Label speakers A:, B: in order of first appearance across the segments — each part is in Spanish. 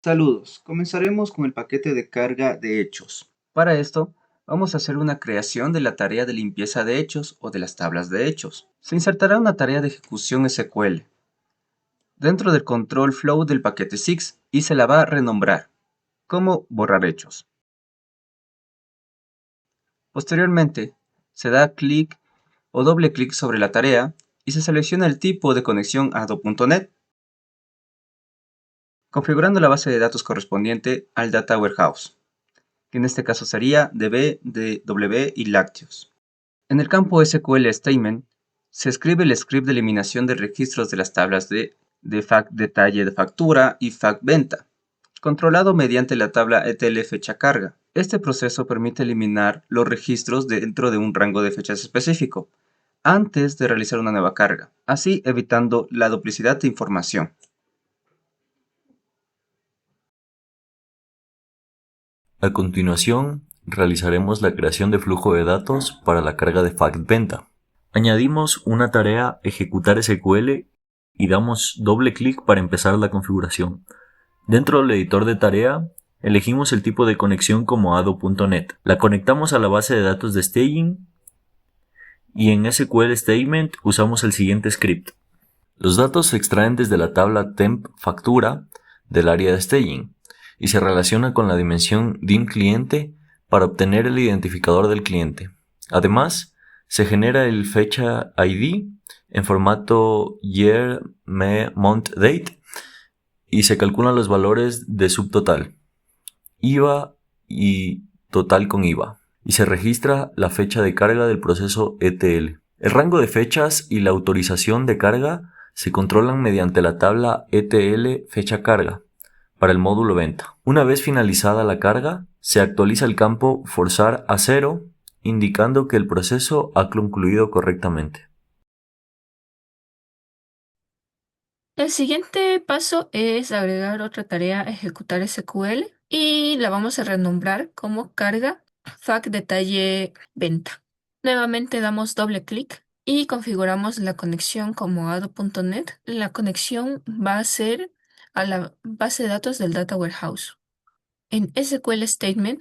A: Saludos, comenzaremos con el paquete de carga de hechos. Para esto, vamos a hacer una creación de la tarea de limpieza de hechos o de las tablas de hechos. Se insertará una tarea de ejecución SQL dentro del control flow del paquete SIX y se la va a renombrar como borrar hechos. Posteriormente, se da clic o doble clic sobre la tarea y se selecciona el tipo de conexión a Adobe.NET, configurando la base de datos correspondiente al Data Warehouse, que en este caso sería DB, DW y lácteos. En el campo SQL Statement se escribe el script de eliminación de registros de las tablas de fact detalle de factura y fact venta, controlado mediante la tabla ETL fecha carga. Este proceso permite eliminar los registros dentro de un rango de fechas específico, antes de realizar una nueva carga, así evitando la duplicidad de información.
B: A continuación, realizaremos la creación de flujo de datos para la carga de FactVenta. Añadimos una tarea ejecutar SQL y damos doble clic para empezar la configuración. Dentro del editor de tarea, elegimos el tipo de conexión como Ado.NET. La conectamos a la base de datos de staging y en SQL Statement usamos el siguiente script. Los datos se extraen desde la tabla temp factura del área de staging y se relaciona con la dimensión dim_cliente para obtener el identificador del cliente. Además, se genera el fecha ID en formato year, month, date y se calculan los valores de subtotal, IVA y total con IVA, y se registra la fecha de carga del proceso ETL. El rango de fechas y la autorización de carga se controlan mediante la tabla ETL fecha carga para el módulo venta. Una vez finalizada la carga, se actualiza el campo forzar a 0, indicando que el proceso ha concluido correctamente.
C: El siguiente paso es agregar otra tarea a ejecutar SQL y la vamos a renombrar como carga fact detalle venta. Nuevamente damos doble clic y configuramos la conexión como Ado.NET. La conexión va a ser a la base de datos del Data Warehouse. En SQL Statement,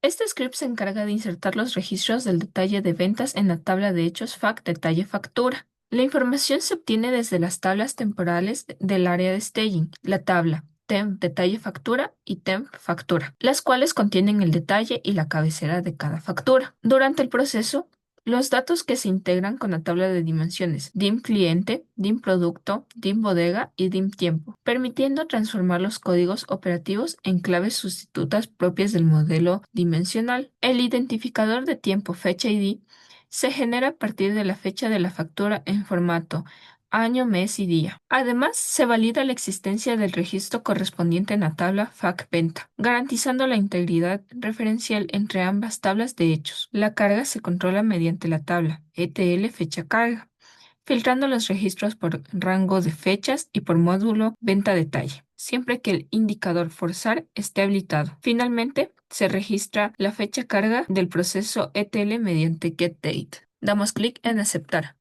C: este script se encarga de insertar los registros del detalle de ventas en la tabla de hechos fact detalle factura. La información se obtiene desde las tablas temporales del área de staging, la tabla temp detalle factura y temp factura, las cuales contienen el detalle y la cabecera de cada factura. Durante el proceso, los datos que se integran con la tabla de dimensiones dim cliente, dim producto, dim bodega y dim tiempo, permitiendo transformar los códigos operativos en claves sustitutas propias del modelo dimensional. El identificador de tiempo fecha ID se genera a partir de la fecha de la factura en formato año, mes y día. Además, se valida la existencia del registro correspondiente en la tabla FAC-Venta, garantizando la integridad referencial entre ambas tablas de hechos. La carga se controla mediante la tabla ETL fecha carga, filtrando los registros por rango de fechas y por módulo venta detalle, siempre que el indicador forzar esté habilitado. Finalmente, se registra la fecha carga del proceso ETL mediante getDate. Damos clic en aceptar.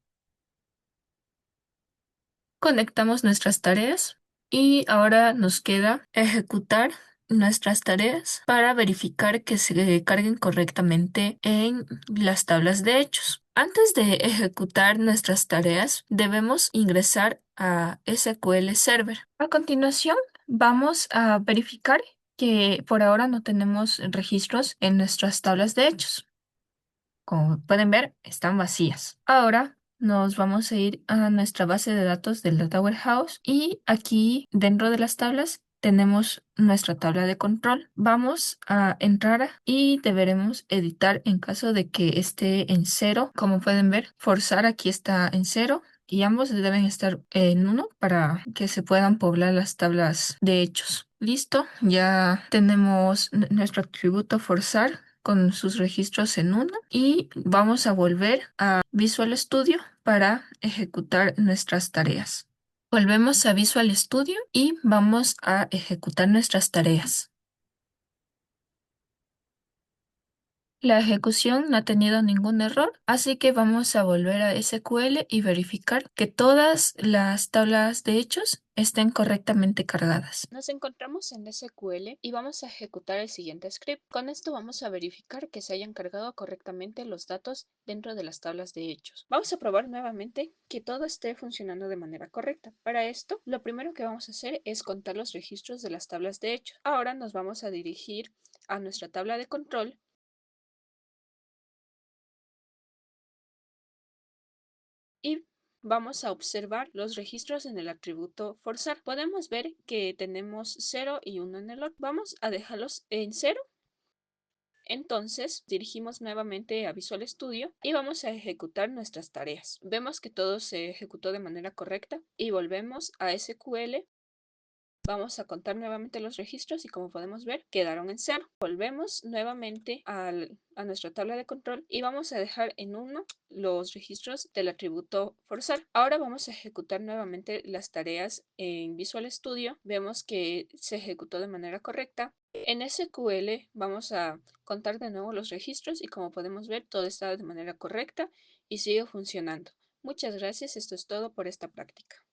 C: Conectamos nuestras tareas y ahora nos queda ejecutar nuestras tareas para verificar que se carguen correctamente en las tablas de hechos. Antes de ejecutar nuestras tareas, debemos ingresar a SQL Server. A continuación, vamos a verificar que por ahora no tenemos registros en nuestras tablas de hechos. Como pueden ver, están vacías. Ahora nos vamos a ir a nuestra base de datos del Data Warehouse y aquí dentro de las tablas tenemos nuestra tabla de control. Vamos a entrar y deberemos editar en caso de que esté en 0. Como pueden ver, forzar aquí está en 0 y ambos deben estar en 1 para que se puedan poblar las tablas de hechos. Listo, ya tenemos nuestro atributo forzar con sus registros en 1 y vamos a volver a Visual Studio para ejecutar nuestras tareas. Volvemos a Visual Studio y vamos a ejecutar nuestras tareas. La ejecución no ha tenido ningún error, así que vamos a volver a SQL y verificar que todas las tablas de hechos estén correctamente cargadas.
D: Nos encontramos en SQL y vamos a ejecutar el siguiente script. Con esto vamos a verificar que se hayan cargado correctamente los datos dentro de las tablas de hechos. Vamos a probar nuevamente que todo esté funcionando de manera correcta. Para esto, lo primero que vamos a hacer es contar los registros de las tablas de hechos. Ahora nos vamos a dirigir a nuestra tabla de control y vamos a observar los registros en el atributo forzar. Podemos ver que tenemos 0 y 1 en el log. Vamos a dejarlos en 0. Entonces dirigimos nuevamente a Visual Studio y vamos a ejecutar nuestras tareas. Vemos que todo se ejecutó de manera correcta y volvemos a SQL. Vamos a contar nuevamente los registros y como podemos ver quedaron en 0. Volvemos nuevamente a nuestra tabla de control y vamos a dejar en 1 los registros del atributo forzar. Ahora vamos a ejecutar nuevamente las tareas en Visual Studio. Vemos que se ejecutó de manera correcta. En SQL vamos a contar de nuevo los registros y como podemos ver todo está de manera correcta y sigue funcionando. Muchas gracias, esto es todo por esta práctica.